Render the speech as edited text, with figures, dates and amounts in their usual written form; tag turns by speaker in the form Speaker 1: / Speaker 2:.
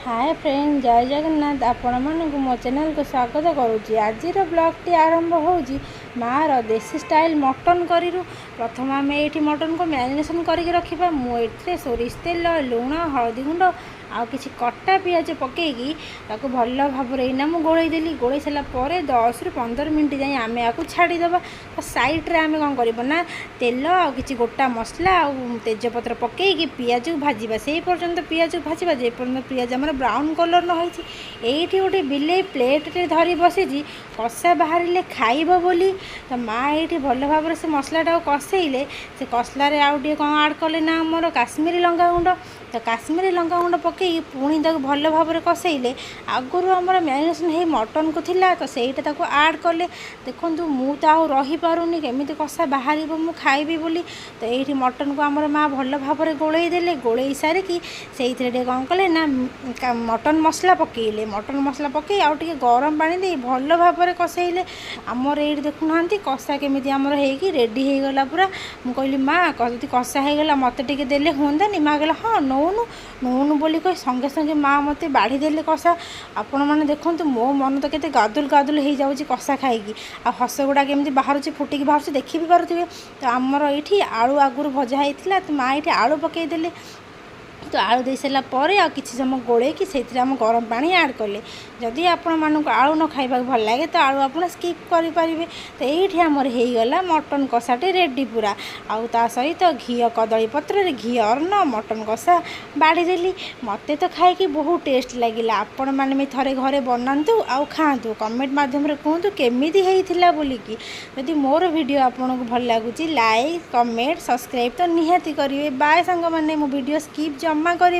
Speaker 1: Hi friend जय जगन्नाथ आपण मानक मो चैनल को स्वागत करुच्ची। आज ब्लॉग टी आरंभ होउची मार देसी स्टाइल मटन करी। प्रथम आम ये मटन को मैरिनेशन करके रखा। मुझे सोरिष तेल लुण हलदी गुंड आ कि कटा पियाज पकईकी भल भाव मुझे गोलईदेली। गोलई सारापर 10 ରୁ 15 मिनट जाए आम या छाड़ीदे। तो सैड्रे आम कौन करना तेल आ कि गोटा मसला आ तेजपत्र पकईकी पियाज को भाजवा से पर्यंत पियाज को भाजवा जे पर्यंत पियाज आम ब्राउन कलर न होती। गोटे बिले प्लेटे धरी बसी कषा बाहर खाइब बोली तो माँ ये भल भाव से मसलाटा कषेले से कषलार आउ टे कौन आड कले ना आमर काश्मीरी लंका गुंड। तो काश्मीरी लंका गुंड पकई पुणी भल भाव में कषेले आगुरी आमर मैरिनेशन है मटन को थिला तो सहीटा आड कले। देखु मु तो आउ रही पारुनी केमी कषा बाहर मु खाइबी बोली। तो ये मटन को आमर माँ भल भाव में गोलई देले। गोलई सारिकी से कौन कले ना मटन मसला पकईले। मटन मसला पकई आउ टे गरम पानी दे भल भाव में कषेले। आमर ये देखुना कषा केमी आमर हो रेडी हो गला पूरा। मुझे कहली माँ जी कषा हो गला मत टे देले हुंदानी। माँ कहला हाँ नौनु नौनु बोली कही संगे संगे माँ मत बाढ़ी देले कषा। आपण मैंने देखु मो मन तो केते गादुल गादुल हो जाऊँगी कषा खाई आ हस गुड़ा केमी बाहर फुटिकी बाहर देखी भी पारे। तो आमर ये आलू आगुरी भजा होता तो माँ ये आलू पकईदेले। तो आलू दे सारा पर आ किसी समय गोलैकी से गरम पानी ऐड कले। जदि आपण मानक आलू न खाइबा भल लगे तो आलू आप स्किप करें। तो ये आमर होगला मटन कषाटे रेडी पूरा। आउ ता सहित घी कदली पत्र घी अन्न मटन कषा बाड़ी देली। मत तो खाई बहुत टेस्ट लगे। आपण मैंने थे घरे बनातु आउ खातु कमेंट मध्यम कहतु केमी होता बोलिकी। जदि मोर वीडियो आपन को भल लगुच लाइक कमेंट सब्सक्राइब तो निहाती करेंगे। बाय सांग मैंने मो वीडियो स्किप जमा कर।